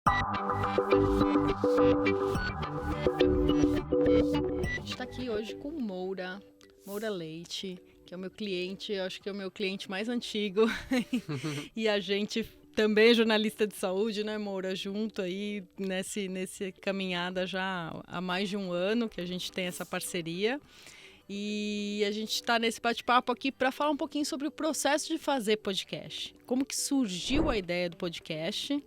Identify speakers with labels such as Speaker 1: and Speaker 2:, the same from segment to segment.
Speaker 1: A gente está aqui hoje com Moura Leite, que é o meu cliente, eu acho que é o meu cliente mais antigo. E a gente também é jornalista de saúde, né, Moura? Junto aí nesse caminhada já há mais de um ano que a gente tem essa parceria. E a gente está nesse bate-papo aqui para falar um pouquinho sobre o processo de fazer podcast. Como que surgiu a ideia do podcast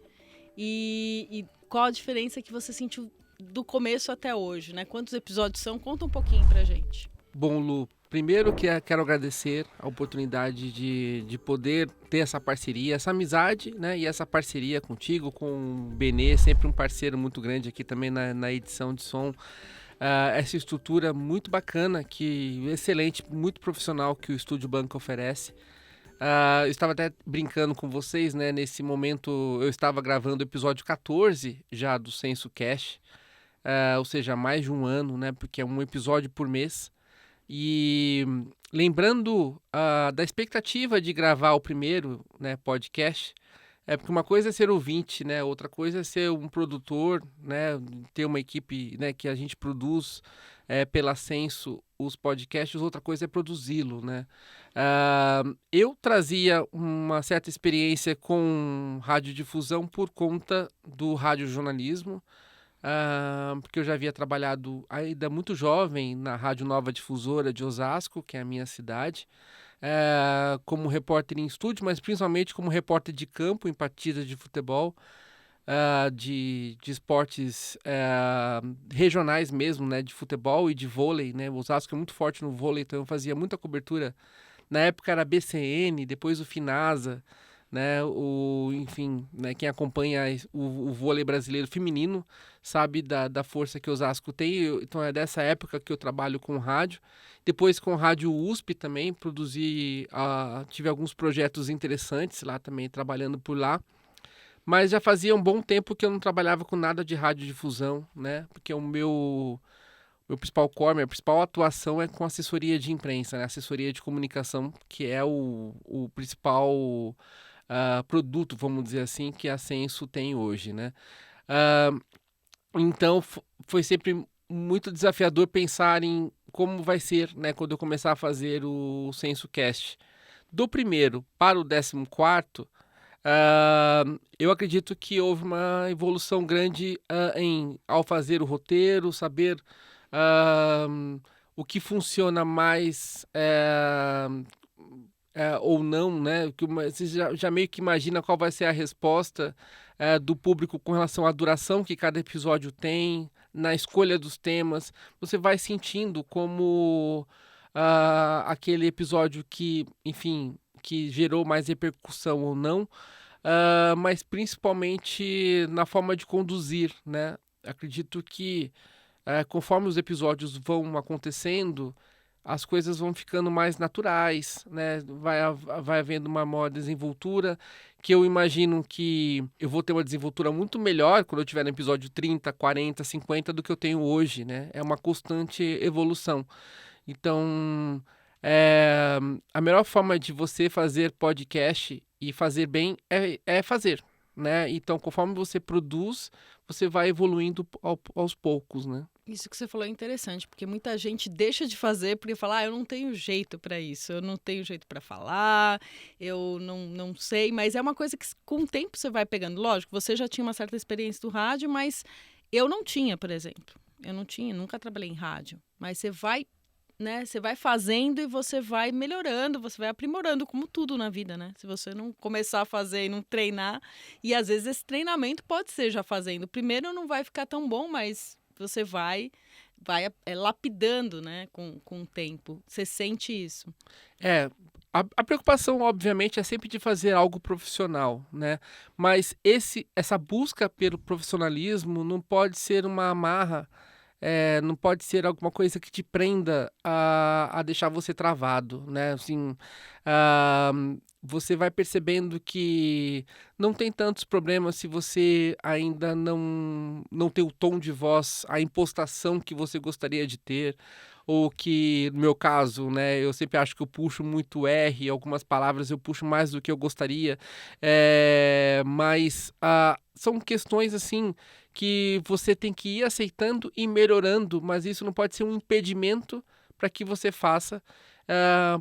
Speaker 1: e qual a diferença que você sentiu do começo até hoje, né? Quantos episódios são? Conta um pouquinho pra gente.
Speaker 2: Bom, Lu, primeiro quero agradecer a oportunidade de poder ter essa parceria, essa amizade, né? E essa parceria contigo, com o Benê, sempre um parceiro muito grande aqui também na edição de som. Essa estrutura muito bacana, excelente, muito profissional que o Estúdio Banco oferece. Eu estava até brincando com vocês, né? Nesse momento eu estava gravando o episódio 14 já do Senso Cash, ou seja, mais de um ano, né? Porque é um episódio por mês. E lembrando da expectativa de gravar o primeiro, né, podcast, porque uma coisa é ser ouvinte, né, outra coisa é ser um produtor, né, ter uma equipe, né, que a gente produz pela Senso os podcasts, outra coisa é produzi-lo, né. Eu trazia uma certa experiência com radiodifusão por conta do radiojornalismo, porque eu já havia trabalhado ainda muito jovem na Rádio Nova Difusora de Osasco, que é a minha cidade, como repórter em estúdio, mas principalmente como repórter de campo em partidas de futebol, de esportes regionais mesmo, né, de futebol e de vôlei, né. Osasco é muito forte no vôlei, então eu fazia muita cobertura. Na época era BCN, depois o Finasa, né, enfim, né, quem acompanha o vôlei brasileiro feminino sabe da força que o Osasco tem. Então é dessa época que eu trabalho com rádio. Depois com rádio USP também, tive alguns projetos interessantes lá também, trabalhando por lá. Mas já fazia um bom tempo que eu não trabalhava com nada de radiodifusão, né, porque o meu principal core, minha principal atuação é com assessoria de imprensa, né? Assessoria de comunicação, que é o principal produto, vamos dizer assim, que a Senso tem hoje, né? Ah, então, foi sempre muito desafiador pensar em como vai ser, né, quando eu começar a fazer o SensoCast. Do primeiro para o 14º, eu acredito que houve uma evolução grande ao fazer o roteiro, saber ah, o que funciona mais ou não, né? Você já meio que imagina qual vai ser a resposta do público com relação à duração que cada episódio tem, na escolha dos temas. Você vai sentindo como aquele episódio que, enfim, que gerou mais repercussão ou não, mas principalmente na forma de conduzir, né? Acredito que conforme os episódios vão acontecendo, as coisas vão ficando mais naturais, né? Vai havendo uma maior desenvoltura, que eu imagino que eu vou ter uma desenvoltura muito melhor quando eu estiver no episódio 30, 40, 50 do que eu tenho hoje, né? É uma constante evolução. Então, é, a melhor forma de você fazer podcast e fazer bem é fazer, né? Então, conforme você produz, você vai evoluindo aos poucos, né?
Speaker 1: Isso que você falou é interessante, porque muita gente deixa de fazer porque fala, eu não tenho jeito para isso, eu não tenho jeito para falar, eu não sei, mas é uma coisa que com o tempo você vai pegando. Lógico, você já tinha uma certa experiência do rádio, mas eu não tinha, por exemplo. Eu não tinha, nunca trabalhei em rádio, mas você vai, né, você vai fazendo e você vai melhorando, você vai aprimorando, como tudo na vida, né? Se você não começar a fazer e não treinar, e às vezes esse treinamento pode ser já fazendo. Primeiro não vai ficar tão bom, mas você vai lapidando, né, com o tempo. Você sente isso?
Speaker 2: A preocupação, obviamente, é sempre de fazer algo profissional, né? Mas essa busca pelo profissionalismo não pode ser uma amarra, não pode ser alguma coisa que te prenda a deixar você travado, né? Assim, ah, você vai percebendo que não tem tantos problemas se você ainda não tem o tom de voz, a impostação que você gostaria de ter, ou que, no meu caso, né, eu sempre acho que eu puxo muito R, algumas palavras eu puxo mais do que eu gostaria, mas são questões, assim, que você tem que ir aceitando e melhorando, mas isso não pode ser um impedimento para que você faça,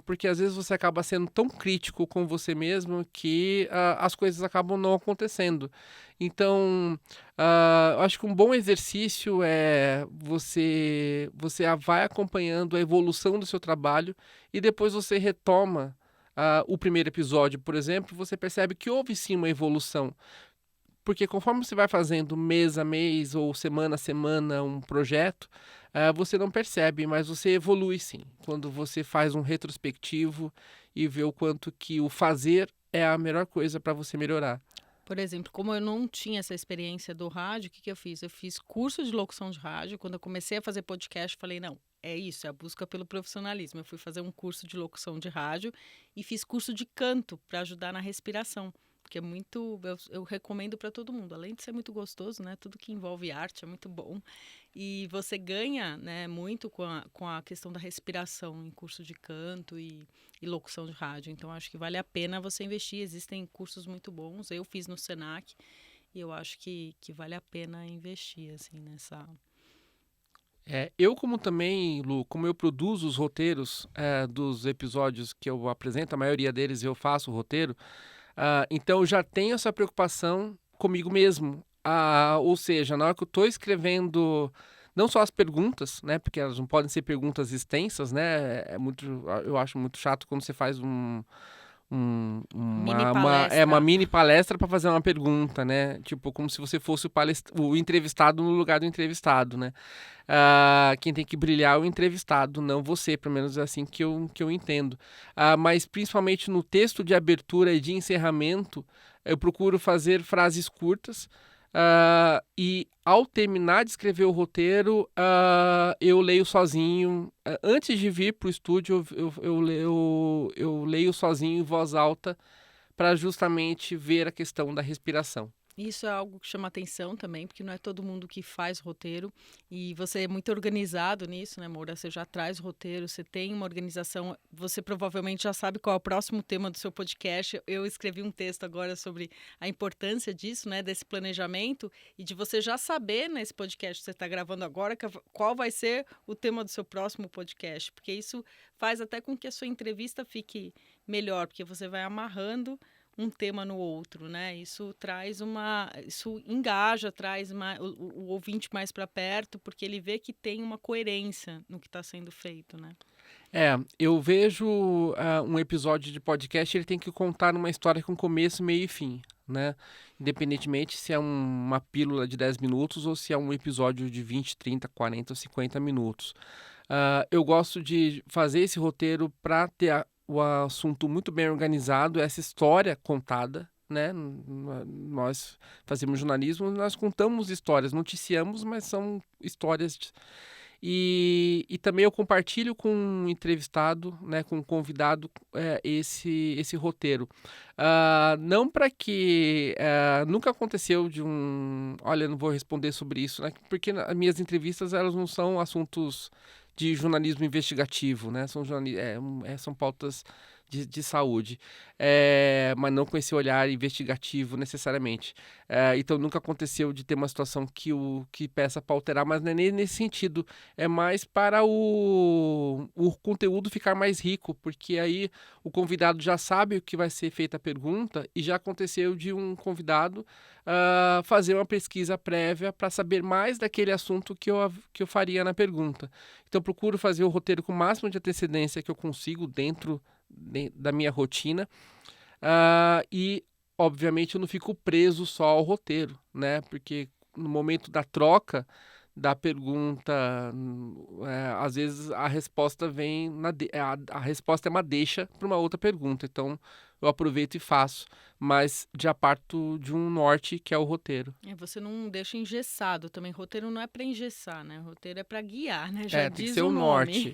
Speaker 2: porque às vezes você acaba sendo tão crítico com você mesmo que as coisas acabam não acontecendo. Então, eu acho que um bom exercício é você vai acompanhando a evolução do seu trabalho e depois você retoma o primeiro episódio, por exemplo, você percebe que houve sim uma evolução. Porque conforme você vai fazendo mês a mês ou semana a semana um projeto, você não percebe, mas você evolui sim. Quando você faz um retrospectivo e vê o quanto que o fazer é a melhor coisa para você melhorar.
Speaker 1: Por exemplo, como eu não tinha essa experiência do rádio, o que eu fiz? Eu fiz curso de locução de rádio. Quando eu comecei a fazer podcast, falei, não, é isso, é a busca pelo profissionalismo. Eu fui fazer um curso de locução de rádio e fiz curso de canto para ajudar na respiração. Porque é muito, eu recomendo para todo mundo. Além de ser muito gostoso, né? Tudo que envolve arte é muito bom. E você ganha, né, muito com a questão da respiração em curso de canto e locução de rádio. Então, acho que vale a pena você investir. Existem cursos muito bons. Eu fiz no Senac e eu acho que vale a pena investir, assim, nessa...
Speaker 2: Eu como também, Lu, como eu produzo os roteiros dos episódios que eu apresento, a maioria deles eu faço o roteiro, então eu já tenho essa preocupação comigo mesmo. Ou seja, na hora que eu estou escrevendo, não só as perguntas, né? Porque elas não podem ser perguntas extensas, né? Eu acho muito chato quando você faz
Speaker 1: Mini palestra.
Speaker 2: uma mini palestra para fazer uma pergunta, né? Tipo, como se você fosse o entrevistado no lugar do entrevistado, né? Quem tem que brilhar é o entrevistado, não você, pelo menos é assim que eu entendo. Mas principalmente no texto de abertura e de encerramento, eu procuro fazer frases curtas. E ao terminar de escrever o roteiro, eu leio sozinho. Antes de vir para o estúdio, eu leio sozinho em voz alta para justamente ver a questão da respiração.
Speaker 1: Isso é algo que chama atenção também, porque não é todo mundo que faz roteiro. E você é muito organizado nisso, né, Moura? Você já traz roteiro, você tem uma organização, você provavelmente já sabe qual é o próximo tema do seu podcast. Eu escrevi um texto agora sobre a importância disso, né, desse planejamento e de você já saber nesse podcast que você está gravando agora qual vai ser o tema do seu próximo podcast, porque isso faz até com que a sua entrevista fique melhor, porque você vai amarrando um tema no outro, né? Isso engaja, traz o ouvinte mais para perto, porque ele vê que tem uma coerência no que está sendo feito, né?
Speaker 2: Eu vejo um episódio de podcast, ele tem que contar uma história com começo, meio e fim, né? Independentemente se é uma pílula de 10 minutos ou se é um episódio de 20, 30, 40 ou 50 minutos. Eu gosto de fazer esse roteiro para ter o assunto muito bem organizado, essa história contada, né? Nós fazemos jornalismo, nós contamos histórias, noticiamos, mas são histórias. E também eu compartilho com um entrevistado, né, com um convidado, esse roteiro. Não para que... nunca aconteceu de Olha, não vou responder sobre isso, né, porque as minhas entrevistas elas não são assuntos de jornalismo investigativo, né? São pautas de saúde, mas não com esse olhar investigativo necessariamente. Então nunca aconteceu de ter uma situação que peça para alterar, mas não é nem nesse sentido. É mais para o conteúdo ficar mais rico, porque aí o convidado já sabe o que vai ser feita a pergunta e já aconteceu de um convidado fazer uma pesquisa prévia para saber mais daquele assunto que eu faria na pergunta. Então, procuro fazer o roteiro com o máximo de antecedência que eu consigo dentro da minha rotina. E, obviamente, eu não fico preso só ao roteiro, né? Porque no momento da troca da pergunta, às vezes a resposta vem a resposta é uma deixa para uma outra pergunta. Então, eu aproveito e faço, mas já parto de um norte que é o roteiro.
Speaker 1: Você não deixa engessado também. Roteiro não é para engessar, né? Roteiro é para guiar, né? Já
Speaker 2: Tem
Speaker 1: diz
Speaker 2: que ser
Speaker 1: o
Speaker 2: o
Speaker 1: nome.
Speaker 2: norte.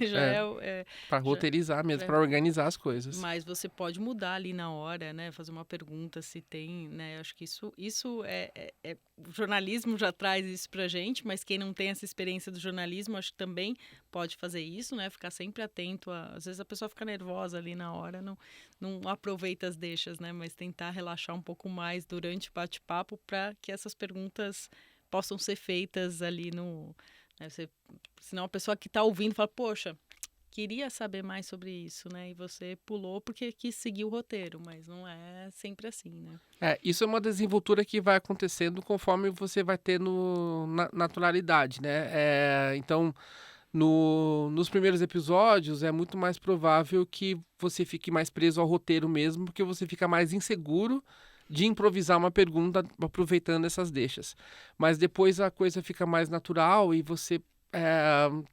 Speaker 2: Para
Speaker 1: Já-
Speaker 2: roteirizar mesmo, para organizar as coisas.
Speaker 1: Mas você pode mudar ali na hora, né? Fazer uma pergunta se tem, né? Acho que isso o jornalismo já traz isso pra gente, mas quem não tem essa experiência do jornalismo, acho que também pode fazer isso, né? Ficar sempre atento. Às vezes a pessoa fica nervosa ali na hora, não aproveita as deixas, né? Mas tentar relaxar um pouco mais durante o bate-papo para que essas perguntas possam ser feitas ali no... Né? Senão a pessoa que está ouvindo fala, poxa, queria saber mais sobre isso, né? E você pulou porque quis seguir o roteiro, mas não é sempre assim, né?
Speaker 2: Isso é uma desenvoltura que vai acontecendo conforme você vai tendo naturalidade, né? Então, nos primeiros episódios, é muito mais provável que você fique mais preso ao roteiro mesmo, porque você fica mais inseguro de improvisar uma pergunta aproveitando essas deixas. Mas depois a coisa fica mais natural e você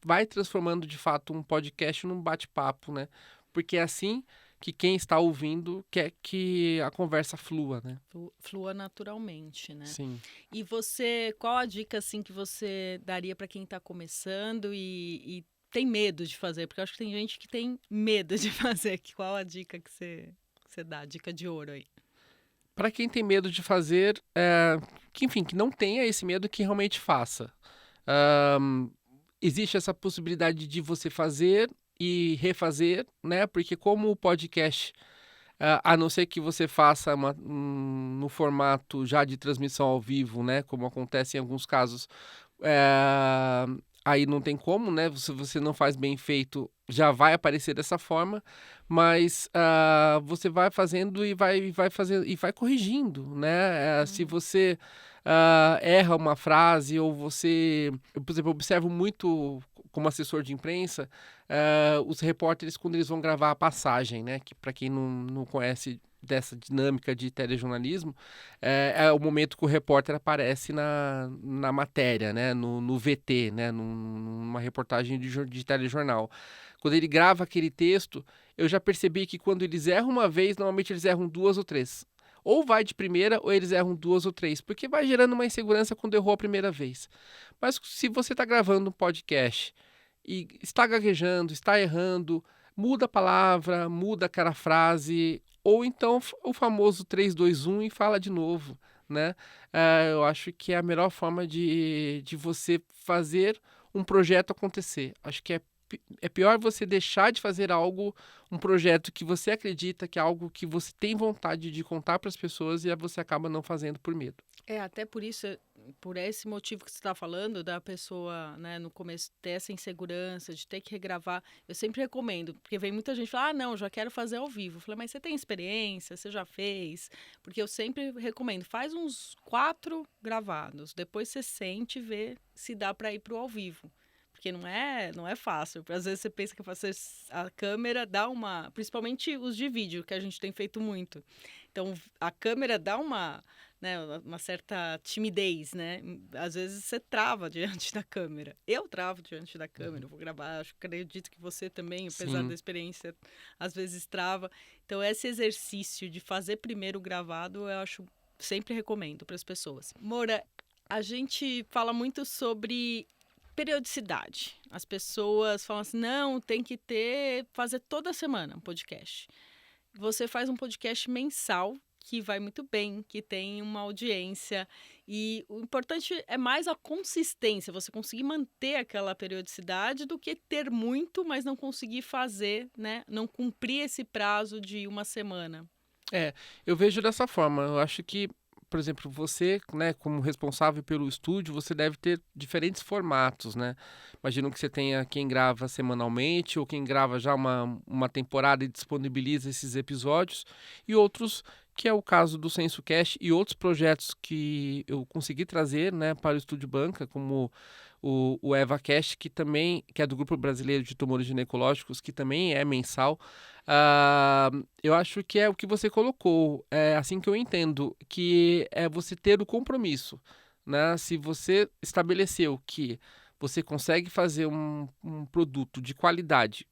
Speaker 2: vai transformando de fato um podcast num bate-papo, né? Porque é assim que quem está ouvindo quer que a conversa flua, né?
Speaker 1: Flua naturalmente, né?
Speaker 2: Sim.
Speaker 1: E você, qual a dica assim que você daria para quem está começando e tem medo de fazer? Porque eu acho que tem gente que tem medo de fazer. Qual a dica que você dá? Dica de ouro aí.
Speaker 2: Para quem tem medo de fazer, que não tenha esse medo, que realmente faça. Existe essa possibilidade de você fazer e refazer, né? Porque como o podcast, a não ser que você faça no formato já de transmissão ao vivo, né? Como acontece em alguns casos, aí não tem como, né? Se você não faz bem feito, já vai aparecer dessa forma, mas você vai fazendo e vai fazendo e vai corrigindo, né? Se você erra uma frase ou você, eu, por exemplo, observo muito como assessor de imprensa, os repórteres quando eles vão gravar a passagem, né? Que para quem não conhece dessa dinâmica de telejornalismo, é o momento que o repórter aparece na matéria, né? No VT, né? Numa reportagem de telejornal. Quando ele grava aquele texto, eu já percebi que quando eles erram uma vez, normalmente eles erram 2 ou 3. Ou vai de primeira, ou eles erram 2 ou 3, porque vai gerando uma insegurança quando errou a primeira vez. Mas se você está gravando um podcast e está gaguejando, está errando, muda a palavra, muda aquela frase, ou então o famoso 3, 2, 1 e fala de novo, né? Eu acho que é a melhor forma de você fazer um projeto acontecer. Acho que é pior você deixar de fazer algo, um projeto que você acredita, que é algo que você tem vontade de contar para as pessoas e você acaba não fazendo por medo.
Speaker 1: Até por isso, por esse motivo que você está falando, da pessoa, né, no começo ter essa insegurança, de ter que regravar, eu sempre recomendo, porque vem muita gente falar, não, já quero fazer ao vivo. Eu falei, mas você tem experiência, você já fez? Porque eu sempre recomendo, faz uns 4 gravados, depois você sente e vê se dá para ir para o ao vivo. Porque não é fácil. Às vezes você pensa que a câmera dá uma... Principalmente os de vídeo, que a gente tem feito muito. Então, a câmera dá uma certa timidez, né? Às vezes você trava diante da câmera. Eu travo diante da câmera, vou gravar. Acredito que você também, apesar da experiência, às vezes trava. Então, esse exercício de fazer primeiro o gravado, eu sempre recomendo para as pessoas. Moura, a gente fala muito sobre periodicidade. As pessoas falam assim, não, tem que fazer toda semana um podcast. Você faz um podcast mensal, que vai muito bem, que tem uma audiência. E o importante é mais a consistência, você conseguir manter aquela periodicidade do que ter muito, mas não conseguir fazer, né? Não cumprir esse prazo de uma semana.
Speaker 2: Eu vejo dessa forma. Eu acho que, por exemplo, você, né, como responsável pelo estúdio, você deve ter diferentes formatos, né? Imagino que você tenha quem grava semanalmente ou quem grava já uma temporada e disponibiliza esses episódios, e outros, que é o caso do SensoCast e outros projetos que eu consegui trazer, né, para o Estúdio Banca, como o EvaCast, que é do Grupo Brasileiro de Tumores Ginecológicos, que também é mensal. Eu acho que é o que você colocou, é assim que eu entendo, que é você ter o compromisso, né? Se você estabeleceu que você consegue fazer um produto de qualidade,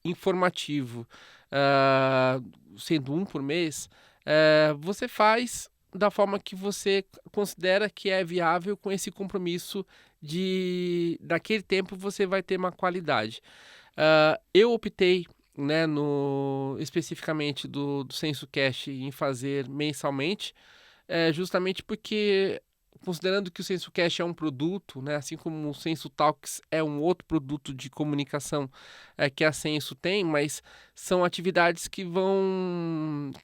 Speaker 2: informativo, sendo um por mês, você faz da forma que você considera que é viável, com esse compromisso daquele tempo você vai ter uma qualidade. Eu optei, né, especificamente do SensoCast, em fazer mensalmente, justamente porque considerando que o SensoCast é um produto, né, assim como o Senso Talks é um outro produto de comunicação que a Senso tem, mas são atividades que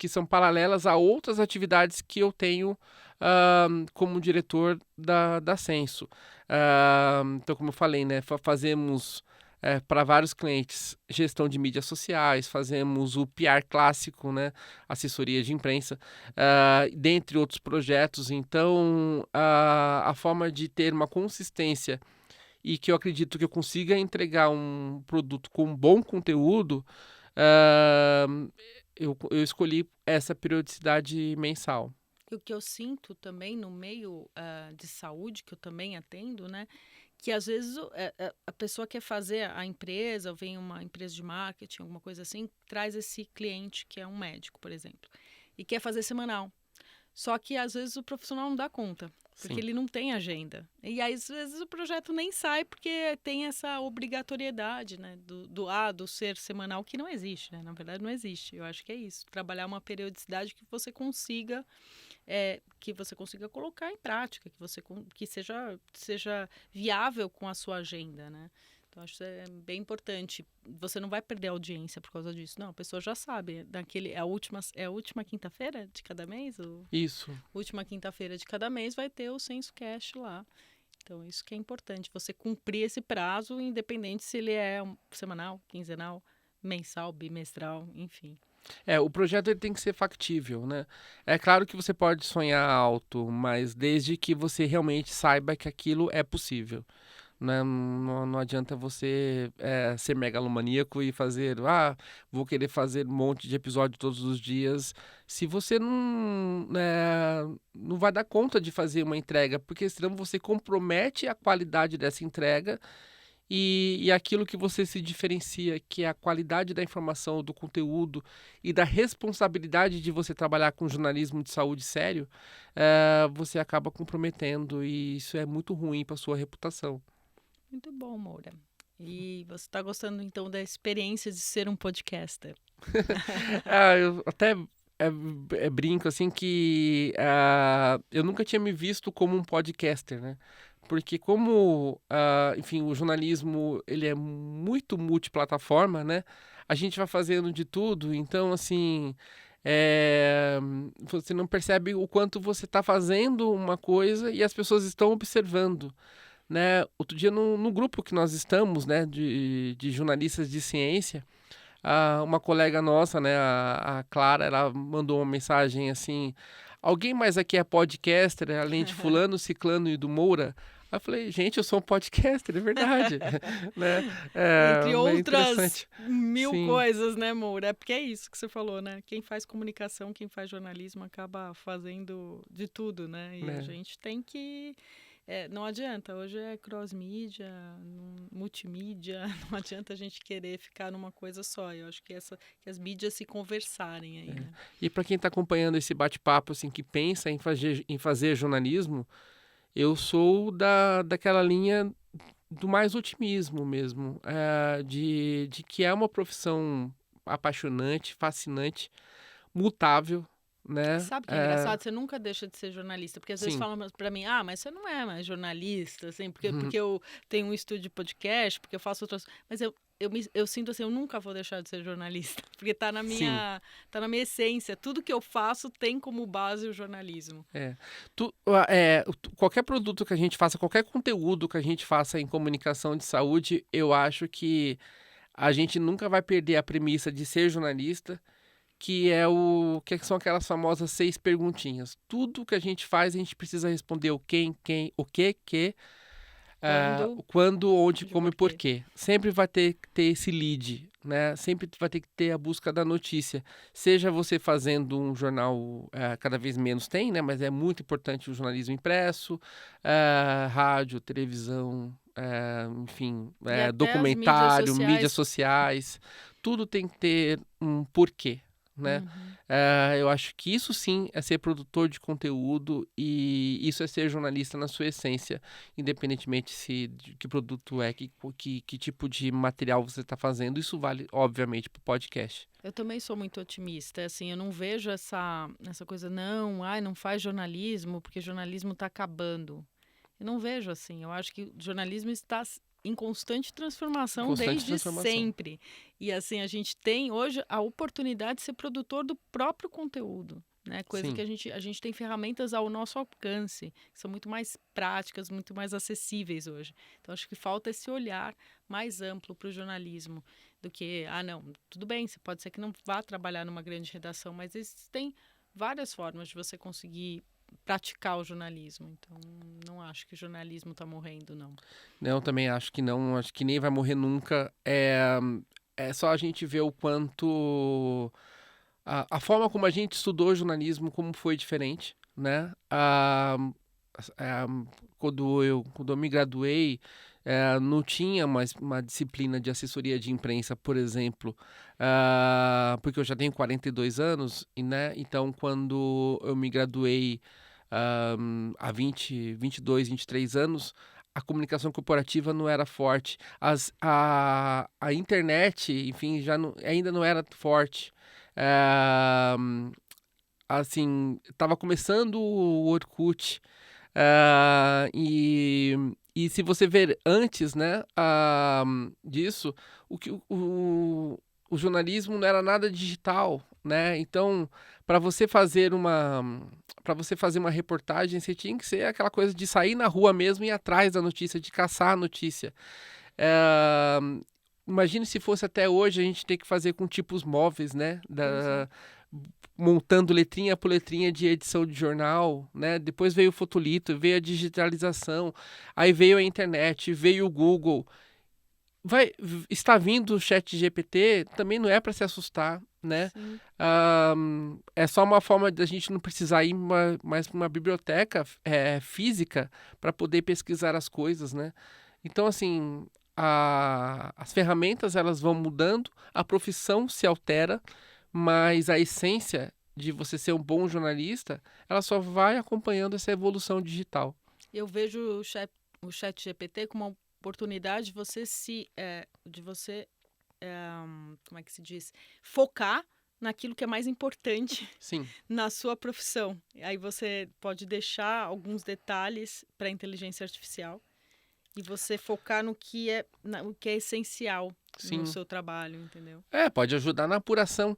Speaker 2: são paralelas a outras atividades que eu tenho como diretor da Senso. Então, como eu falei, né, fazemos para vários clientes gestão de mídias sociais, fazemos o PR clássico, né, assessoria de imprensa, dentre outros projetos. Então, a forma de ter uma consistência e que eu acredito que eu consiga entregar um produto com bom conteúdo, eu escolhi essa periodicidade mensal.
Speaker 1: E o que eu sinto também no meio de saúde, que eu também atendo, né? Que às vezes a pessoa quer fazer a empresa, ou vem uma empresa de marketing, alguma coisa assim, traz esse cliente que é um médico, por exemplo, e quer fazer semanal. Só que às vezes o profissional não dá conta, porque
Speaker 2: Sim.
Speaker 1: ele não tem agenda. E aí, às vezes o projeto nem sai porque tem essa obrigatoriedade, né, do ser semanal, que não existe, né? Na verdade não existe. Eu acho que é isso, trabalhar uma periodicidade que você consiga colocar em prática, que seja viável com a sua agenda, né? Então, acho que é bem importante. Você não vai perder a audiência por causa disso. Não, a pessoa já sabe. É a última quinta-feira de cada mês?
Speaker 2: Isso.
Speaker 1: Última quinta-feira de cada mês vai ter o SensoCast lá. Então, isso que é importante. Você cumprir esse prazo, independente se ele é semanal, quinzenal, mensal, bimestral, enfim.
Speaker 2: O projeto ele tem que ser factível, né? É claro que você pode sonhar alto, mas desde que você realmente saiba que aquilo é possível. Né? Não adianta você ser megalomaníaco e fazer, vou querer fazer um monte de episódio todos os dias, se você não vai dar conta de fazer uma entrega, porque senão você compromete a qualidade dessa entrega e aquilo que você se diferencia, que é a qualidade da informação, do conteúdo e da responsabilidade de você trabalhar com jornalismo de saúde sério, você acaba comprometendo e isso é muito ruim para sua reputação.
Speaker 1: Muito bom, Moura. E você está gostando, então, da experiência de ser um podcaster?
Speaker 2: Eu até brinco, assim, que eu nunca tinha me visto como um podcaster, né? Porque como, enfim, o jornalismo, ele é muito multiplataforma, né? A gente vai fazendo de tudo, então, assim, você não percebe o quanto você está fazendo uma coisa e as pessoas estão observando. Né? Outro dia, no grupo que nós estamos, né, de jornalistas de ciência, uma colega nossa, né, a Clara, ela mandou uma mensagem assim: alguém mais aqui é podcaster, além de fulano, ciclano e do Moura? Aí eu falei, gente, eu sou um podcaster, é verdade. Né?
Speaker 1: Entre outras mil
Speaker 2: Sim.
Speaker 1: coisas, né, Moura? É porque é isso que você falou, né? Quem faz comunicação, quem faz jornalismo acaba fazendo de tudo, né? E a gente tem que... não adianta, hoje é cross-mídia, multimídia, não adianta a gente querer ficar numa coisa só. Eu acho que as mídias se conversarem aí, né?
Speaker 2: E para quem está acompanhando esse bate-papo, assim, que pensa em fazer jornalismo, eu sou daquela linha do mais otimismo mesmo, de que é uma profissão apaixonante, fascinante, mutável, né?
Speaker 1: Sabe o que é engraçado? Você nunca deixa de ser jornalista, porque às vezes
Speaker 2: Sim.
Speaker 1: falam pra mim, mas você não é mais jornalista, assim, porque eu tenho um estúdio de podcast, porque eu faço outras... Mas eu sinto assim, eu nunca vou deixar de ser jornalista, porque tá na minha essência. Tudo que eu faço tem como base o jornalismo.
Speaker 2: Qualquer produto que a gente faça, qualquer conteúdo que a gente faça em comunicação de saúde, eu acho que a gente nunca vai perder a premissa de ser jornalista, que são aquelas famosas 6 perguntinhas. Tudo que a gente faz, a gente precisa responder o quem, o que, quando, onde, como e porquê. Sempre vai ter que ter esse lead, né? Sempre vai ter que ter a busca da notícia. Seja você fazendo um jornal, cada vez menos tem, né? Mas é muito importante o jornalismo impresso, rádio, televisão, enfim, documentário, mídias sociais. Tudo tem que ter um porquê. né? Eu acho que isso sim é ser produtor de conteúdo e isso é ser jornalista na sua essência, independentemente de que produto é, que tipo de material você está fazendo. Isso vale, obviamente, para o podcast.
Speaker 1: Eu também sou muito otimista, assim, eu não vejo essa coisa, não, ai, não faz jornalismo, porque jornalismo está acabando. Eu não vejo assim, eu acho que o jornalismo está em constante transformação
Speaker 2: Constante
Speaker 1: desde
Speaker 2: transformação.
Speaker 1: sempre. E assim, a gente tem hoje a oportunidade de ser produtor do próprio conteúdo, né? Coisa
Speaker 2: Sim.
Speaker 1: que a gente tem ferramentas ao nosso alcance, que são muito mais práticas, muito mais acessíveis hoje. Então, acho que falta esse olhar mais amplo para o jornalismo do que, não, tudo bem, você pode ser que não vá trabalhar numa grande redação, mas existem várias formas de você conseguir praticar o jornalismo. Então, não acho que o jornalismo está morrendo, não.
Speaker 2: Eu também acho que não, acho que nem vai morrer nunca. É só a gente ver o quanto a forma como a gente estudou jornalismo, como foi diferente, né? Quando eu me graduei, não tinha mais uma disciplina de assessoria de imprensa, por exemplo, porque eu já tenho 42 anos, né? Então, quando eu me graduei há 22, 23 anos, a comunicação corporativa não era forte. A internet, enfim, ainda não era forte. É, assim, estava começando o Orkut. E se você ver antes, né, disso, o jornalismo não era nada digital, né? Então, para você fazer uma reportagem, você tinha que ser aquela coisa de sair na rua mesmo e ir atrás da notícia, de caçar a notícia. É, imagine se fosse até hoje a gente ter que fazer com tipos móveis, né? Montando letrinha por letrinha de edição de jornal, né? Depois veio o fotolito, veio a digitalização, aí veio a internet, veio o Google. Está vindo o ChatGPT, também não é para se assustar, né? É só uma forma de a gente não precisar ir mais para uma biblioteca física para poder pesquisar as coisas, né? Então, assim, as ferramentas elas vão mudando, a profissão se altera, mas a essência de você ser um bom jornalista, ela só vai acompanhando essa evolução digital.
Speaker 1: Eu vejo o chat GPT como uma oportunidade de você como é que se diz? Focar naquilo que é mais importante
Speaker 2: Sim.
Speaker 1: na sua profissão. Aí você pode deixar alguns detalhes para a inteligência artificial e você focar no que é essencial no seu trabalho, entendeu?
Speaker 2: Pode ajudar na apuração,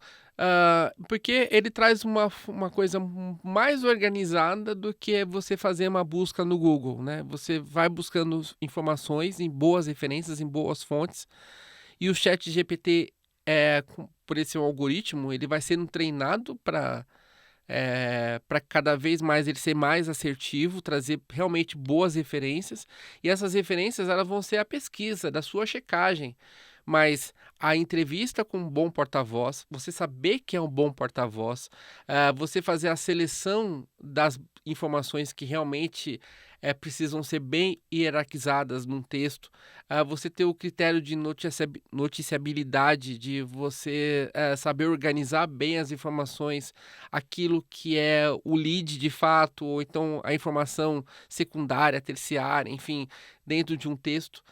Speaker 2: porque ele traz uma coisa mais organizada do que você fazer uma busca no Google, né? Você vai buscando informações em boas referências, em boas fontes, e o ChatGPT, por esse algoritmo, ele vai sendo treinado para cada vez mais ele ser mais assertivo, trazer realmente boas referências, e essas referências elas vão ser a pesquisa da sua checagem. Mas a entrevista com um bom porta-voz, você saber que é um bom porta-voz, você fazer a seleção das informações que realmente precisam ser bem hierarquizadas num texto, você ter o critério de noticiabilidade, de você saber organizar bem as informações, aquilo que é o lead de fato, ou então a informação secundária, terciária, enfim, dentro de um texto.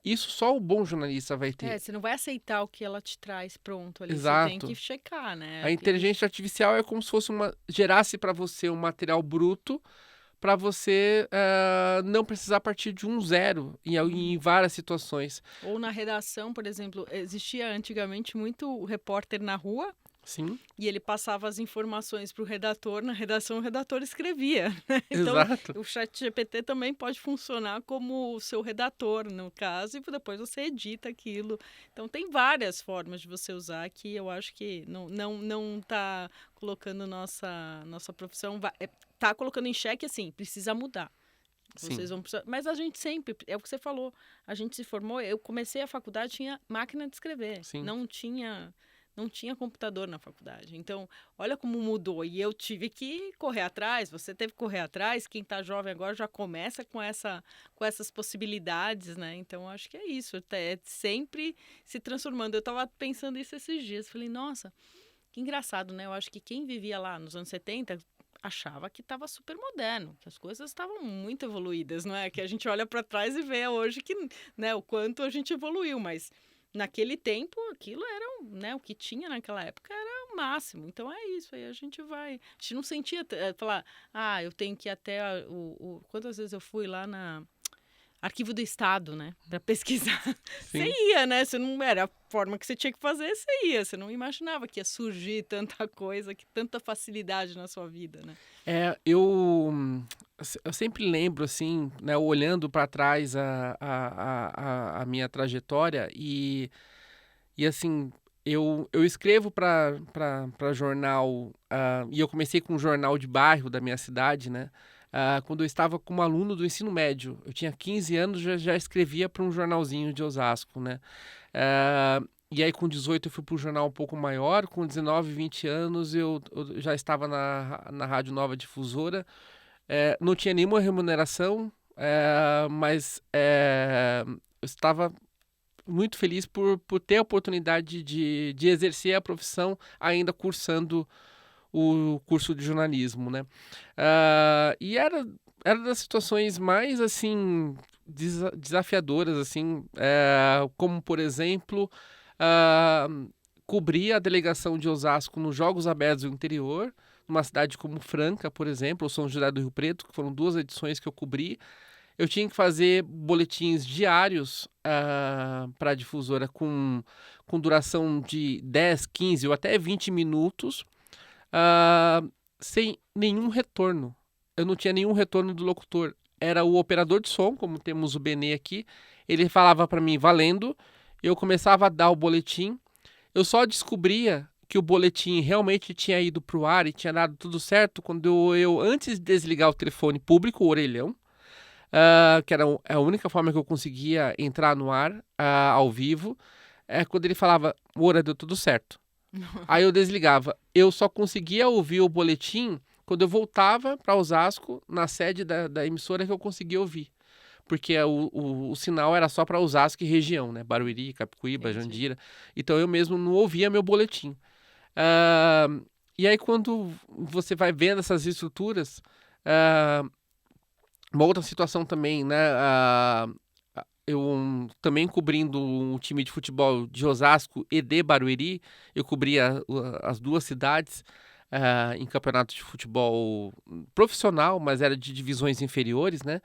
Speaker 2: Isso só o bom jornalista vai ter.
Speaker 1: Você não vai aceitar o que ela te traz pronto ali.
Speaker 2: Exato.
Speaker 1: Você tem que checar, né?
Speaker 2: A inteligência artificial é como se fosse gerasse para você um material bruto para você não precisar partir de um zero em várias situações.
Speaker 1: Ou na redação, por exemplo, existia antigamente muito repórter na rua.
Speaker 2: Sim.
Speaker 1: E ele passava as informações para o redator, na redação o redator escrevia. Então,
Speaker 2: Exato.
Speaker 1: o ChatGPT também pode funcionar como o seu redator, no caso, e depois você edita aquilo. Então, tem várias formas de você usar que eu acho que não está colocando nossa profissão, está colocando em xeque, assim, precisa mudar. Vocês vão precisar, mas a gente sempre, é o que você falou, a gente se formou, eu comecei a faculdade, tinha máquina de escrever,
Speaker 2: Sim.
Speaker 1: não tinha computador na faculdade. Então, olha como mudou. E eu tive que correr atrás, você teve que correr atrás. Quem está jovem agora já começa com essas possibilidades, né? Então, acho que é isso. É sempre se transformando. Eu estava pensando isso esses dias. Falei, nossa, Que engraçado, né? Eu acho que quem vivia lá nos anos 70 achava que estava super moderno, que as coisas estavam muito evoluídas, não é? Que a gente olha para trás e vê hoje que, né, o quanto a gente evoluiu, mas naquele tempo aquilo era, né, o que tinha naquela época era o máximo. Então é isso, aí a gente vai. A gente não sentia falar, eu tenho que ir até quantas vezes eu fui lá na Arquivo do Estado, né? Para pesquisar. Você
Speaker 2: Sim.
Speaker 1: ia, né? Você não era a forma que você tinha que fazer, você ia. Você não imaginava que ia surgir tanta coisa, que tanta facilidade na sua vida, né?
Speaker 2: Eu sempre lembro, assim, né, olhando para trás a minha trajetória e assim, eu escrevo para jornal, e eu comecei com um jornal de bairro da minha cidade, né? Quando eu estava como aluno do ensino médio. Eu tinha 15 anos, já escrevia para um jornalzinho de Osasco, né? Ah, e aí com 18 eu fui para um jornal um pouco maior, com 19, 20 anos eu já estava na Rádio Nova Difusora. Não tinha nenhuma remuneração, mas eu estava muito feliz por ter a oportunidade de exercer a profissão ainda cursando o curso de jornalismo, né? E era das situações mais, assim, desafiadoras, assim, como, por exemplo, ah, cobrir a delegação de Osasco nos Jogos Abertos do Interior, numa cidade como Franca, por exemplo, ou São José do Rio Preto, que foram 2 edições que eu cobri. Eu tinha que fazer boletins diários para a difusora com duração de 10, 15 ou até 20 minutos, ah, sem nenhum retorno. Eu não tinha nenhum retorno do locutor. Era o operador de som, como temos o Benê aqui. Ele falava para mim valendo, eu começava a dar o boletim. Eu só descobria que o boletim realmente tinha ido para o ar e tinha dado tudo certo quando eu antes de desligar o telefone público, o orelhão, que era a única forma que eu conseguia entrar no ar, ao vivo, quando ele falava, Ora, deu tudo certo. Aí eu desligava. Eu só conseguia ouvir o boletim quando eu voltava para Osasco, na sede da emissora, que eu conseguia ouvir. Porque o sinal era só para Osasco e região, né? Barueri, Capicuíba,
Speaker 1: Entendi.
Speaker 2: Jandira. Então eu mesmo não ouvia meu boletim. Ah, e aí quando você vai vendo essas estruturas, ah, uma outra situação também, né? Eu também cobrindo um time de futebol de Osasco e de Barueri, eu cobria as 2 cidades em campeonato de futebol profissional, mas era de divisões inferiores, né?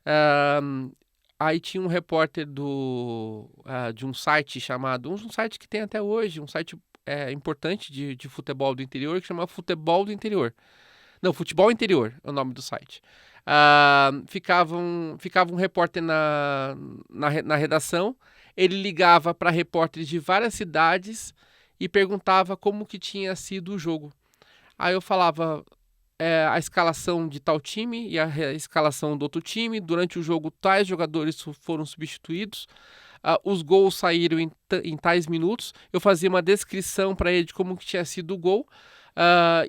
Speaker 2: Ah, Aí tinha um repórter de um site chamado, um site que tem até hoje, um site importante de futebol do interior, que chama Futebol do Interior. Não, Futebol Interior é o nome do site. Ficava um repórter na redação, ele ligava para repórteres de várias cidades e perguntava como que tinha sido o jogo. Aí eu falava a escalação de tal time e a escalação do outro time. Durante o jogo, tais jogadores foram substituídos. Os gols saíram em tais minutos. Eu fazia uma descrição para ele de como que tinha sido o gol.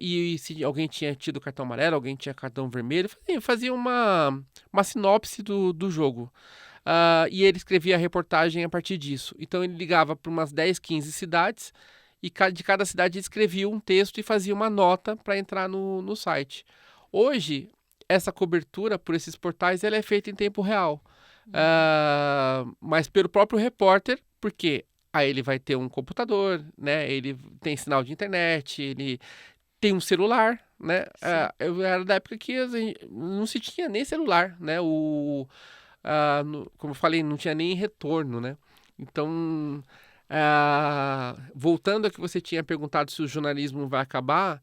Speaker 2: E se alguém tinha tido cartão amarelo, alguém tinha cartão vermelho, fazia uma sinopse do jogo. E ele escrevia a reportagem a partir disso. Então ele ligava para umas 10, 15 cidades e de cada cidade ele escrevia um texto e fazia uma nota para entrar no site. Hoje, essa cobertura por esses portais ela é feita em tempo real. Mas pelo próprio repórter, porque aí ele vai ter um computador, né? Ele tem sinal de internet, ele tem um celular, né? Eu era da época que não se tinha nem celular, né? Como eu falei, não tinha nem retorno, né? Então, voltando a que você tinha perguntado se o jornalismo vai acabar,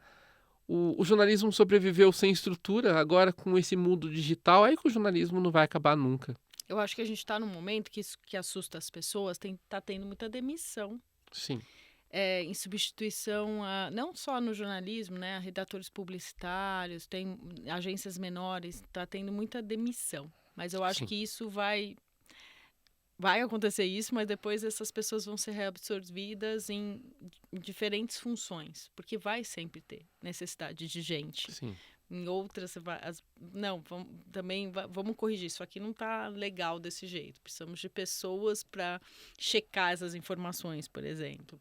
Speaker 2: o jornalismo sobreviveu sem estrutura, agora com esse mundo digital, aí que o jornalismo não vai acabar nunca.
Speaker 1: Eu acho que a gente está num momento que assusta as pessoas, tá tendo muita demissão.
Speaker 2: Sim.
Speaker 1: Em substituição não só no jornalismo, né? A redatores publicitários, tem agências menores, está tendo muita demissão. Mas eu acho
Speaker 2: Sim.
Speaker 1: que isso vai acontecer isso, mas depois essas pessoas vão ser reabsorvidas em diferentes funções, porque vai sempre ter necessidade de gente.
Speaker 2: Sim.
Speaker 1: Em outras, você vai. Não, vamos corrigir. Isso aqui não está legal desse jeito. Precisamos de pessoas para checar essas informações, por exemplo.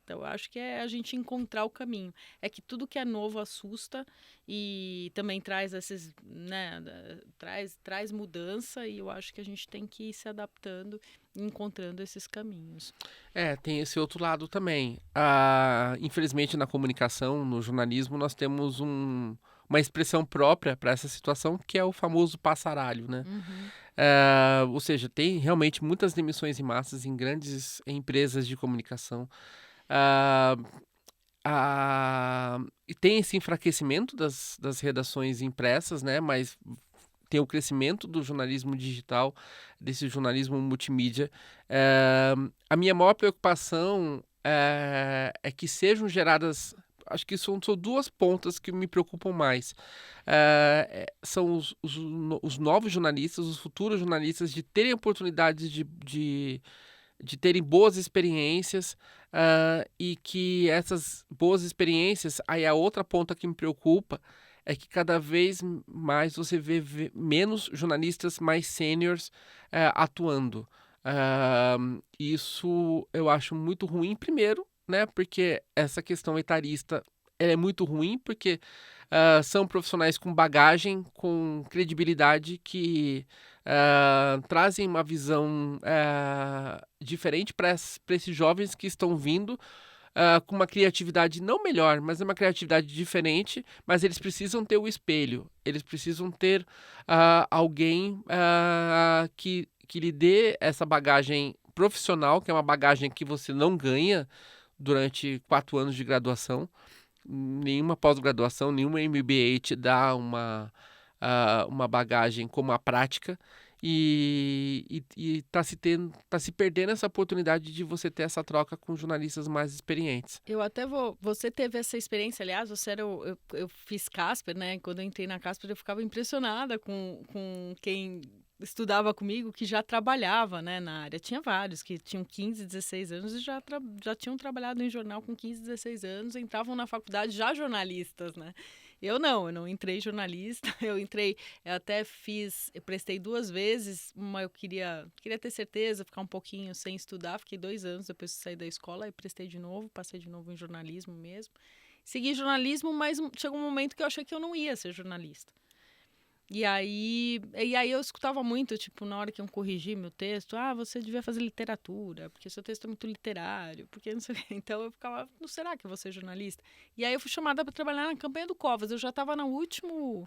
Speaker 1: Então, eu acho que é a gente encontrar o caminho. É que tudo que é novo assusta e também traz esses, né, traz mudança, e eu acho que a gente tem que ir se adaptando e encontrando esses caminhos.
Speaker 2: Tem esse outro lado também. Infelizmente, na comunicação, no jornalismo, nós temos uma expressão própria para essa situação, que é o famoso passaralho, né?
Speaker 1: Uhum.
Speaker 2: Ou seja, tem realmente muitas demissões em massas em grandes empresas de comunicação. Ah, e tem esse enfraquecimento das redações impressas, né? Mas tem o crescimento do jornalismo digital, desse jornalismo multimídia. A minha maior preocupação é que sejam geradas. Acho que são duas pontas que me preocupam mais. São os novos jornalistas, os futuros jornalistas, de terem oportunidades de terem boas experiências, e que essas boas experiências, aí a outra ponta que me preocupa é que cada vez mais você vê menos jornalistas mais sêniores atuando. Isso eu acho muito ruim, primeiro, né, porque essa questão etarista ela é muito ruim, porque são profissionais com bagagem, com credibilidade, que trazem uma visão diferente para esses jovens que estão vindo com uma criatividade não melhor, mas uma criatividade diferente, mas eles precisam ter o espelho, eles precisam ter alguém que lhe dê essa bagagem profissional, que é uma bagagem que você não ganha durante 4 anos de graduação. Nenhuma pós-graduação, nenhuma MBA te dá uma bagagem como a prática, e tá se perdendo essa oportunidade de você ter essa troca com jornalistas mais experientes.
Speaker 1: Eu até vou. Você teve essa experiência, aliás, eu fiz Casper, né? Quando eu entrei na Casper, eu ficava impressionada com quem estudava comigo, que já trabalhava, né, na área. Tinha vários que tinham 15, 16 anos e já tinham trabalhado em jornal com 15, 16 anos, entravam na faculdade já jornalistas, né? Eu não entrei jornalista, eu prestei 2 vezes, uma eu queria ter certeza, ficar um pouquinho sem estudar, fiquei 2 anos depois de sair da escola, e prestei de novo, passei de novo em jornalismo mesmo. Segui jornalismo, mas chegou um momento que eu achei que eu não ia ser jornalista. E aí eu escutava muito, tipo, na hora que iam corrigir meu texto, você devia fazer literatura, porque seu texto é muito literário, porque não sei o quê. Então eu ficava, não, será que eu vou ser jornalista? E aí eu fui chamada para trabalhar na campanha do Covas, eu já estava no último,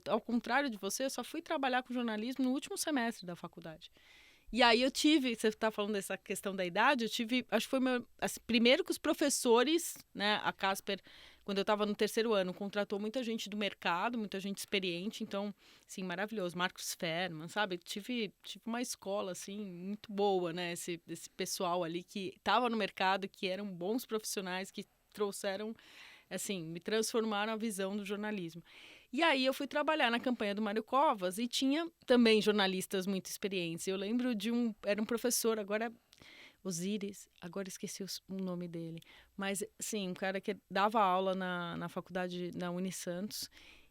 Speaker 1: ao contrário de você, eu só fui trabalhar com jornalismo no último semestre da faculdade. E aí você está falando dessa questão da idade, acho que foi primeiro que os professores, né, a Casper, quando eu estava no 3º ano, contratou muita gente do mercado, muita gente experiente, então, assim, maravilhoso. Marcos Ferman, sabe? Tive uma escola, assim, muito boa, né? Esse pessoal ali que estava no mercado, que eram bons profissionais, que trouxeram, assim, me transformaram a visão do jornalismo. E aí eu fui trabalhar na campanha do Mário Covas e tinha também jornalistas muito experientes. Eu lembro era um professor, agora Osíris, agora esqueci o nome dele, mas sim, um cara que dava aula na faculdade, na Unisantos,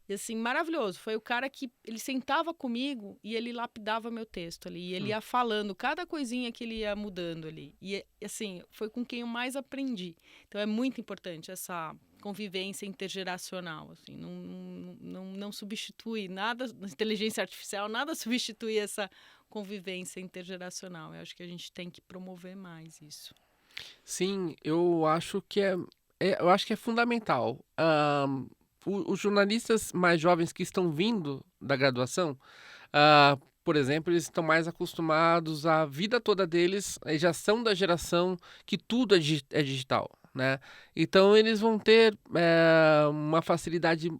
Speaker 1: e assim, maravilhoso, foi o cara que, ele sentava comigo e ele lapidava meu texto ali, e ele ia falando cada coisinha que ele ia mudando ali, e assim, foi com quem eu mais aprendi. Então é muito importante essa convivência intergeracional, assim, não substitui nada, inteligência artificial, nada substitui essa convivência intergeracional. Eu acho que a gente tem que promover mais isso.
Speaker 2: Sim, eu acho que é fundamental. Os jornalistas mais jovens que estão vindo da graduação, por exemplo, eles estão mais acostumados, a vida toda deles, eles já são da geração que tudo é digital, né? Então eles vão ter uma facilidade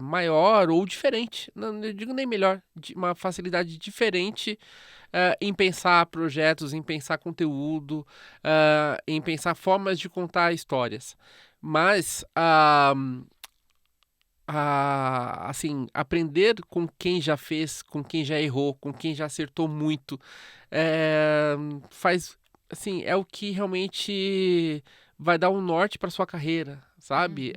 Speaker 2: maior ou diferente, não eu digo nem melhor, uma facilidade diferente em pensar projetos, em pensar conteúdo, em pensar formas de contar histórias. Mas, assim, aprender com quem já fez, com quem já errou, com quem já acertou muito, faz, assim, é o que realmente vai dar um norte para sua carreira, sabe?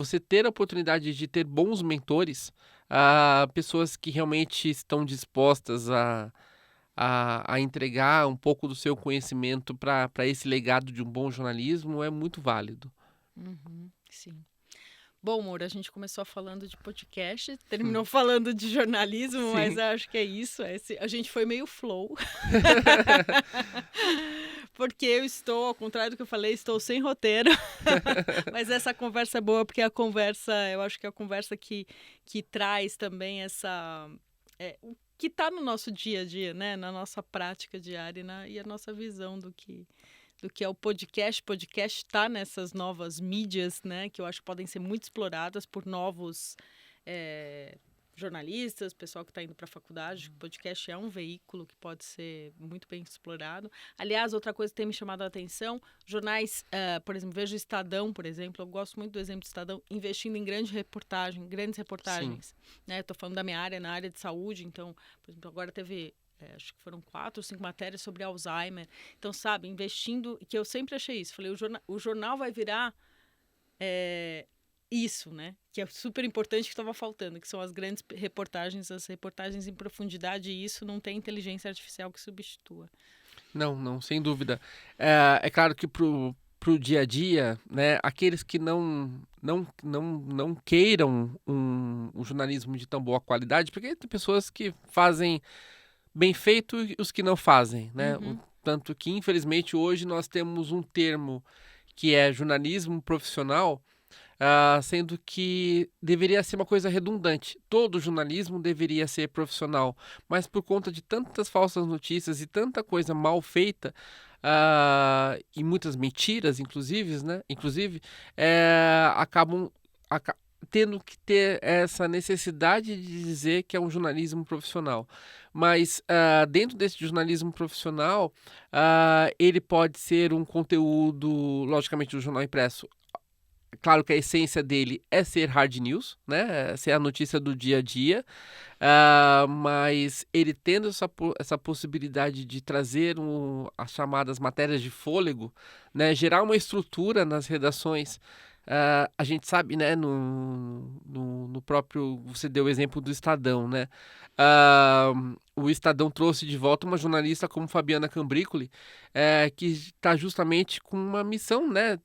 Speaker 2: você ter a oportunidade de ter bons mentores, pessoas que realmente estão dispostas a entregar um pouco do seu conhecimento para esse legado de um bom jornalismo é muito válido.
Speaker 1: Sim. Bom, Moura, a gente começou falando de podcast, terminou falando de jornalismo, mas
Speaker 2: Sim.
Speaker 1: acho que é isso. A gente foi meio flow. Porque eu estou, ao contrário do que eu falei, estou sem roteiro. Mas essa conversa é boa, porque eu acho que é a conversa que traz também o que está no nosso dia a dia, né? Na nossa prática diária e a nossa visão do que é o podcast. Podcast está nessas novas mídias, né? Que eu acho que podem ser muito exploradas por novos jornalistas, pessoal que está indo para a faculdade. O podcast é um veículo que pode ser muito bem explorado. Aliás, outra coisa que tem me chamado a atenção, jornais, por exemplo, vejo o Estadão, por exemplo, eu gosto muito do exemplo do Estadão, investindo em grandes reportagens. Né? Estou falando da minha área, na área de saúde, então, por exemplo, agora teve... acho que foram 4 ou 5 matérias sobre Alzheimer. Então, sabe, investindo... Que eu sempre achei isso. Falei, o jornal vai virar isso, né? Que é super importante, que estava faltando, que são as grandes reportagens, as reportagens em profundidade, e isso não tem inteligência artificial que substitua.
Speaker 2: Não, sem dúvida. É claro que pro dia a dia, né, aqueles que não queiram um jornalismo de tão boa qualidade, porque tem pessoas que fazem bem feito e os que não fazem, né? Tanto que, infelizmente, hoje nós temos um termo que é jornalismo profissional, sendo que deveria ser uma coisa redundante. Todo jornalismo deveria ser profissional, mas por conta de tantas falsas notícias e tanta coisa mal feita, e muitas mentiras, inclusive, né? Acabam tendo que ter essa necessidade de dizer que é um jornalismo profissional. Mas dentro desse jornalismo profissional, ele pode ser um conteúdo, logicamente, do jornal impresso. Claro que a essência dele é ser hard news, né? Ser a notícia do dia a dia, mas ele tendo essa possibilidade de trazer as chamadas matérias de fôlego, né? Gerar uma estrutura nas redações. A gente sabe, né, no próprio... Você deu o exemplo do Estadão, né? O Estadão trouxe de volta uma jornalista como Fabiana Cambrícoli, que está justamente com uma missão, né?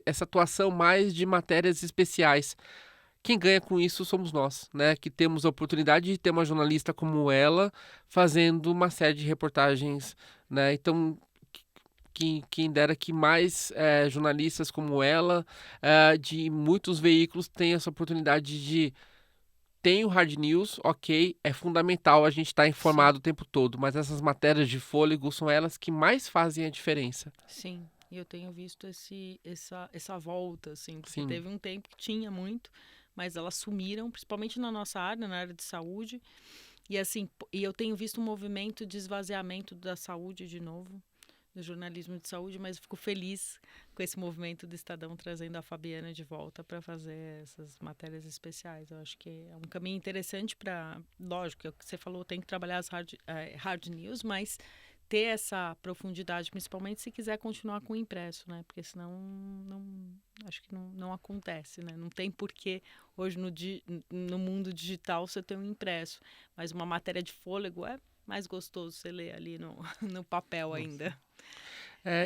Speaker 2: Essa atuação mais de matérias especiais. Quem ganha com isso somos nós, né? Que temos a oportunidade de ter uma jornalista como ela fazendo uma série de reportagens, né? Então, quem dera que mais jornalistas como ela, de muitos veículos, tenham essa oportunidade de... Tem o hard news, ok, é fundamental a gente estar informado o tempo todo, mas essas matérias de fôlego são elas que mais fazem a diferença.
Speaker 1: Sim, e eu tenho visto essa volta, assim, porque
Speaker 2: Sim.
Speaker 1: teve um tempo que tinha muito, mas elas sumiram, principalmente na nossa área, na área de saúde, e assim, e eu tenho visto um movimento de esvaziamento da saúde de novo, do jornalismo de saúde, mas fico feliz com esse movimento do Estadão trazendo a Fabiana de volta para fazer essas matérias especiais. Eu acho que é um caminho interessante para... Lógico, é o que você falou, tem que trabalhar as hard news, mas ter essa profundidade, principalmente se quiser continuar com o impresso, né? Porque senão acho que não acontece, né? Não tem porquê hoje no mundo digital você ter um impresso, mas uma matéria de fôlego é mais gostoso você ler ali no papel ainda.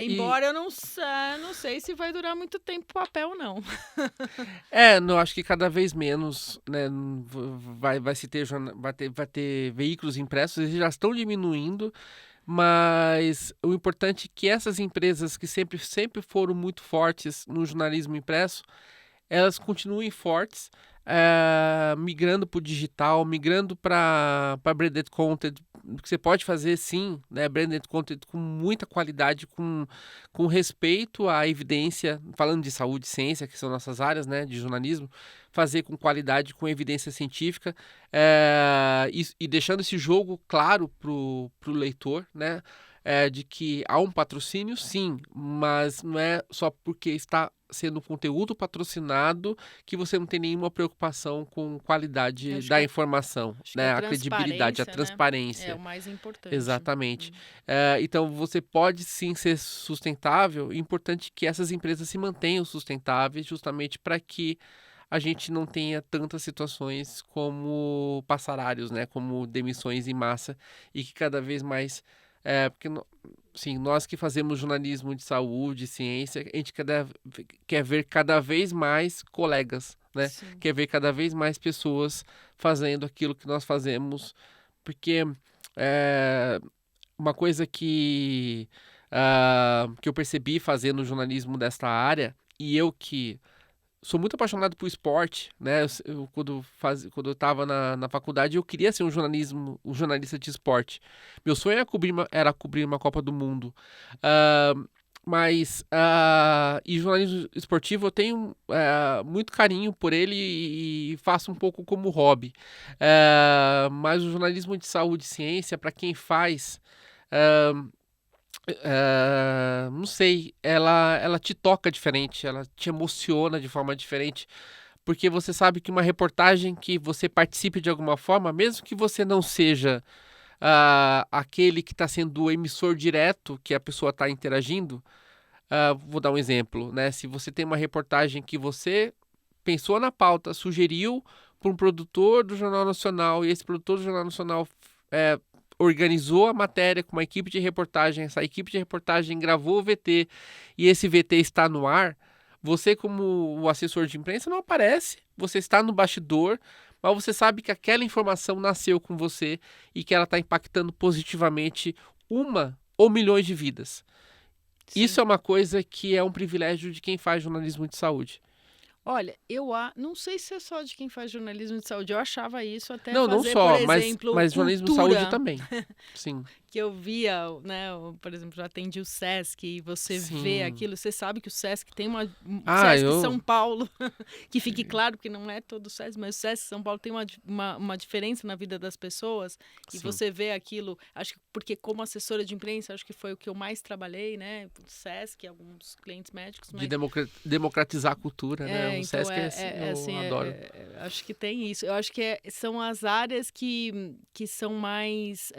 Speaker 1: Embora eu não sei se vai durar muito tempo o papel, não.
Speaker 2: Não, acho que cada vez menos, né, vai ter veículos impressos, eles já estão diminuindo, mas o importante é que essas empresas que sempre foram muito fortes no jornalismo impresso, elas continuem fortes, migrando para o digital, migrando para branded content, que você pode fazer sim, né, branded content com muita qualidade, com respeito à evidência, falando de saúde e ciência, que são nossas áreas, né, de jornalismo, fazer com qualidade, com evidência científica, e deixando esse jogo claro pro leitor, né, de que há um patrocínio, sim, mas não é só porque está sendo conteúdo patrocinado que você não tem nenhuma preocupação com qualidade da informação, né? A credibilidade, a transparência.
Speaker 1: Né? É o mais importante.
Speaker 2: Exatamente. Então, você pode sim ser sustentável. É importante que essas empresas se mantenham sustentáveis justamente para que a gente não tenha tantas situações como passarários, né? Como demissões em massa e que cada vez mais porque sim, nós que fazemos jornalismo de saúde, ciência, a gente quer ver cada vez mais colegas, né?
Speaker 1: Sim.
Speaker 2: Quer ver cada vez mais pessoas fazendo aquilo que nós fazemos, porque é, uma coisa que eu percebi fazendo jornalismo desta área, e eu que sou muito apaixonado por esporte, né? Quando eu estava na faculdade, eu queria ser um jornalista de esporte. Meu sonho era cobrir uma Copa do Mundo. Ah, e jornalismo esportivo eu tenho muito carinho por ele e faço um pouco como hobby. Mas o jornalismo de saúde e ciência, para quem faz, não sei, ela te toca diferente, ela te emociona de forma diferente, porque você sabe que uma reportagem que você participe de alguma forma, mesmo que você não seja aquele que está sendo o emissor direto, que a pessoa está interagindo, vou dar um exemplo, né? Se você tem uma reportagem que você pensou na pauta, sugeriu para um produtor do Jornal Nacional, e esse produtor do Jornal Nacional organizou a matéria com uma equipe de reportagem, essa equipe de reportagem gravou o VT e esse VT está no ar, você como o assessor de imprensa não aparece, você está no bastidor, mas você sabe que aquela informação nasceu com você e que ela está impactando positivamente uma ou milhões de vidas.
Speaker 1: Sim.
Speaker 2: Isso é uma coisa que é um privilégio de quem faz jornalismo de saúde.
Speaker 1: Olha, não sei se é só de quem faz jornalismo de saúde. Eu achava isso até
Speaker 2: Não, não
Speaker 1: fazer, por
Speaker 2: só,
Speaker 1: exemplo,
Speaker 2: mas jornalismo de saúde
Speaker 1: cultura.
Speaker 2: também. Sim,
Speaker 1: Que eu via, né, por exemplo, já atendi o Sesc e você vê
Speaker 2: sim.
Speaker 1: aquilo, você sabe que o Sesc tem
Speaker 2: Ah,
Speaker 1: Sesc São Paulo, que fique claro que não é todo o Sesc, mas o Sesc São Paulo tem uma diferença na vida das pessoas e
Speaker 2: Sim.
Speaker 1: você vê aquilo, acho que porque como assessora de imprensa, acho que foi o que eu mais trabalhei, né, o Sesc, alguns clientes médicos,
Speaker 2: De
Speaker 1: mas
Speaker 2: democratizar a cultura, né? O
Speaker 1: então
Speaker 2: Sesc eu adoro.
Speaker 1: acho que tem isso. Eu acho que são as áreas que são mais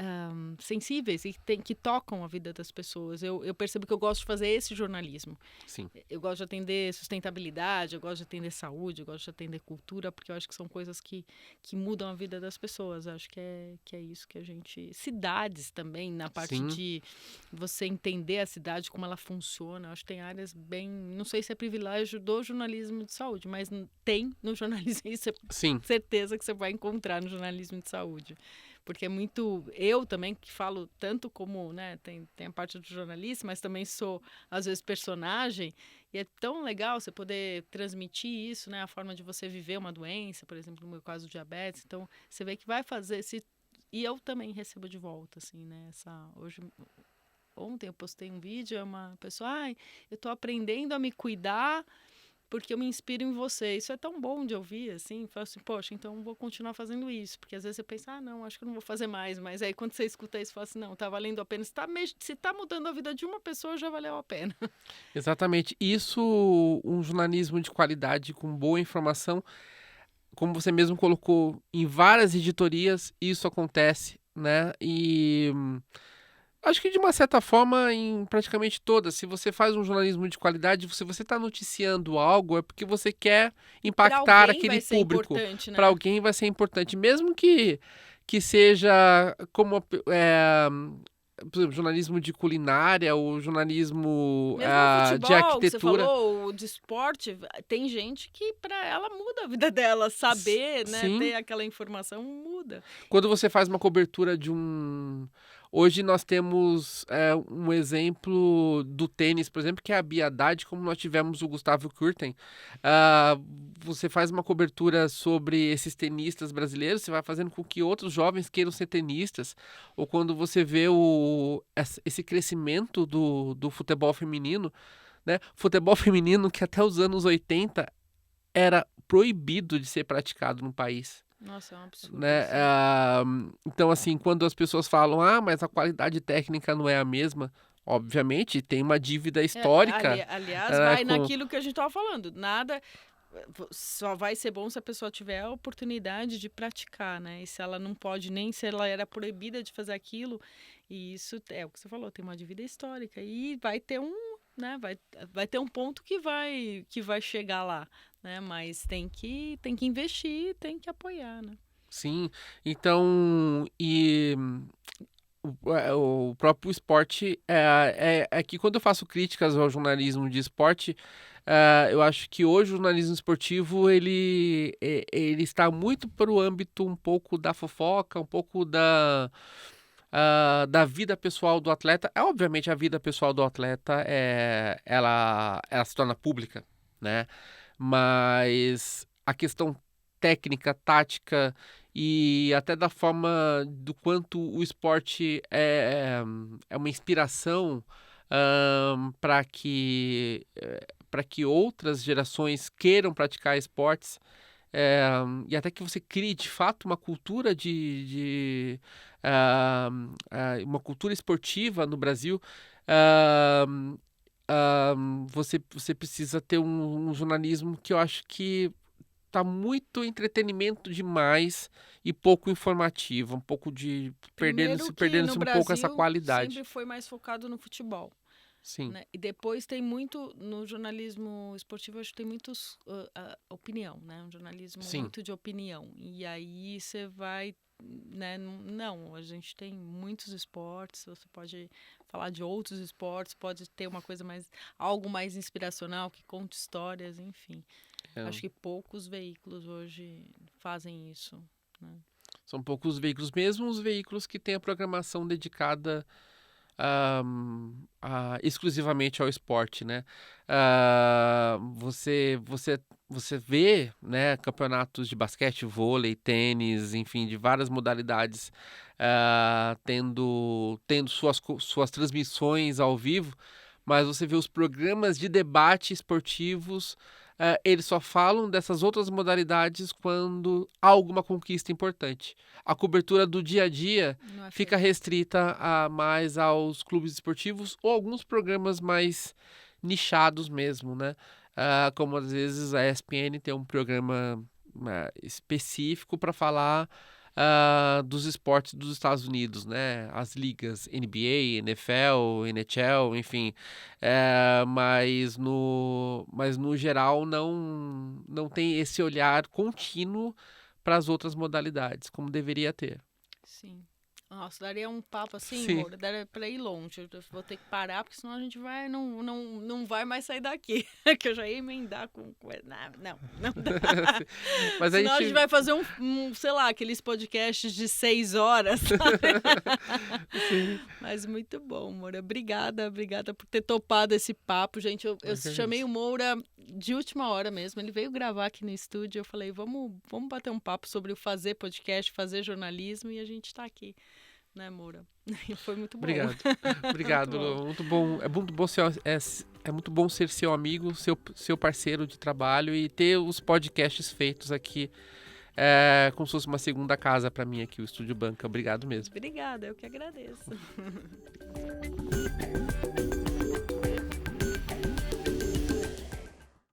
Speaker 1: sensíveis e que tocam a vida das pessoas. Eu percebo que eu gosto de fazer esse jornalismo.
Speaker 2: Sim.
Speaker 1: Eu gosto de atender sustentabilidade, eu gosto de atender saúde, eu gosto de atender cultura, porque eu acho que são coisas que mudam a vida das pessoas. Eu acho que é isso que a gente... Cidades também, na parte
Speaker 2: Sim.
Speaker 1: de você entender a cidade, como ela funciona. Eu acho que tem áreas bem... Não sei se é privilégio do jornalismo de saúde, mas tem no jornalismo. Isso é
Speaker 2: Sim.
Speaker 1: certeza que você vai encontrar no jornalismo de saúde. Porque é muito... Eu também, que falo tanto como, né, tem a parte do jornalista, mas também sou, às vezes, personagem. E é tão legal você poder transmitir isso, né? A forma de você viver uma doença, por exemplo, no meu caso, diabetes. Então, você vê que vai fazer... E eu também recebo de volta, assim, né? Ontem eu postei um vídeo, uma pessoa... Ai, eu tô aprendendo a me cuidar porque eu me inspiro em você. Isso é tão bom de ouvir, assim. Falo assim, poxa, então eu vou continuar fazendo isso. Porque às vezes você pensa, não, acho que eu não vou fazer mais. Mas aí quando você escuta isso, fala assim, não, tá valendo a pena. Se tá mudando a vida de uma pessoa, já valeu a pena.
Speaker 2: Exatamente. Isso, um jornalismo de qualidade, com boa informação, como você mesmo colocou, em várias editorias, isso acontece, né? E acho que de uma certa forma, em praticamente todas, se você faz um jornalismo de qualidade, se você está noticiando algo, é porque você quer
Speaker 1: Para
Speaker 2: impactar
Speaker 1: alguém
Speaker 2: aquele
Speaker 1: vai ser
Speaker 2: público.
Speaker 1: importante,
Speaker 2: Para
Speaker 1: né?
Speaker 2: alguém vai ser importante, mesmo que seja como por exemplo, jornalismo de culinária ou jornalismo
Speaker 1: Mesmo o
Speaker 2: de
Speaker 1: futebol, que você
Speaker 2: arquitetura.
Speaker 1: falou, o de esporte, tem gente que para ela muda a vida dela. Saber, né,
Speaker 2: Sim,
Speaker 1: ter aquela informação muda.
Speaker 2: quando você faz uma cobertura de um. Hoje nós temos um exemplo do tênis, por exemplo, que é a Bia Haddad, como nós tivemos o Gustavo Kuerten. Ah, Você faz uma cobertura sobre esses tenistas brasileiros, você vai fazendo com que outros jovens queiram ser tenistas. Ou quando você vê esse crescimento do futebol feminino, né? Futebol feminino que até os anos 80 era proibido de ser praticado no país.
Speaker 1: Nossa, é um absurdo
Speaker 2: Né?
Speaker 1: isso.
Speaker 2: Então, assim, quando as pessoas falam, mas a qualidade técnica não é a mesma, obviamente tem uma dívida histórica,
Speaker 1: Aliás,
Speaker 2: né,
Speaker 1: vai
Speaker 2: com...
Speaker 1: naquilo que a gente estava falando. Nada só vai ser bom se a pessoa tiver a oportunidade de praticar, né? E se ela não pode, nem se ela era proibida de fazer aquilo, e isso é o que você falou, tem uma dívida histórica. E vai ter né, vai ter um ponto que vai chegar lá, né? Mas tem que investir, tem que apoiar, né?
Speaker 2: Sim, então, o próprio esporte é que quando eu faço críticas ao jornalismo de esporte, eu acho que hoje o jornalismo esportivo ele está muito para o âmbito um pouco da fofoca, um pouco da vida pessoal do atleta. Obviamente a vida pessoal do atleta ela se torna pública, né? Mas a questão técnica, tática e até da forma do quanto o esporte é uma inspiração para que outras gerações queiram praticar esportes, e até que você crie de fato uma cultura uma cultura esportiva no Brasil. ah, você precisa ter um jornalismo que eu acho que tá muito entretenimento demais e pouco informativo, um pouco de
Speaker 1: Primeiro que
Speaker 2: perdendo-se
Speaker 1: no
Speaker 2: um pouco essa
Speaker 1: Brasil
Speaker 2: qualidade.
Speaker 1: sempre foi mais focado no futebol,
Speaker 2: Sim,
Speaker 1: né? E depois tem muito, no jornalismo esportivo, acho que tem muitos opinião, né? Um jornalismo
Speaker 2: sim,
Speaker 1: muito de opinião. E aí você vai, né? Não, a gente tem muitos esportes, você pode falar de outros esportes, pode ter uma coisa mais, algo mais inspiracional, que conta histórias, enfim.
Speaker 2: é.
Speaker 1: Acho que poucos veículos hoje fazem isso, né?
Speaker 2: São poucos veículos, mesmo os veículos que têm a programação dedicada exclusivamente ao esporte, né? Você vê, né, campeonatos de basquete, vôlei, tênis, enfim, de várias modalidades, tendo suas transmissões ao vivo, mas você vê os programas de debate esportivos, eles só falam dessas outras modalidades quando há alguma conquista importante. A cobertura do dia a dia
Speaker 1: Não é
Speaker 2: fica
Speaker 1: feito.
Speaker 2: restrita mais aos clubes esportivos ou alguns programas mais nichados mesmo, né? Como às vezes a ESPN tem um programa específico para falar dos esportes dos Estados Unidos, né? As ligas NBA, NFL, NHL, enfim. Mas no geral não tem esse olhar contínuo para as outras modalidades, como deveria ter.
Speaker 1: Sim. Nossa, daria um papo assim,
Speaker 2: Sim.
Speaker 1: amor, daria pra ir longe. Eu vou ter que parar, porque senão a gente não vai mais sair daqui. Que eu já ia emendar com... Não dá.
Speaker 2: Mas a
Speaker 1: Senão a gente
Speaker 2: gente.
Speaker 1: vai fazer sei lá, aqueles podcasts de 6 horas, sabe?
Speaker 2: Sim,
Speaker 1: Mas muito bom, Moura. Obrigada por ter topado esse papo, gente. Eu
Speaker 2: que
Speaker 1: chamei
Speaker 2: agradeço.
Speaker 1: o Moura de última hora mesmo. Ele veio gravar aqui no estúdio. Eu falei, vamos bater um papo sobre o fazer podcast, fazer jornalismo, e a gente tá aqui, né, Moura? E foi muito bom.
Speaker 2: Obrigado. Obrigado,
Speaker 1: Muito bom.
Speaker 2: Lu. Muito bom. É muito bom ser seu amigo, seu parceiro de trabalho e ter os podcasts feitos aqui. Como se fosse uma segunda casa para mim aqui, o Estúdio Banca. Obrigado mesmo.
Speaker 1: Obrigada, eu que agradeço.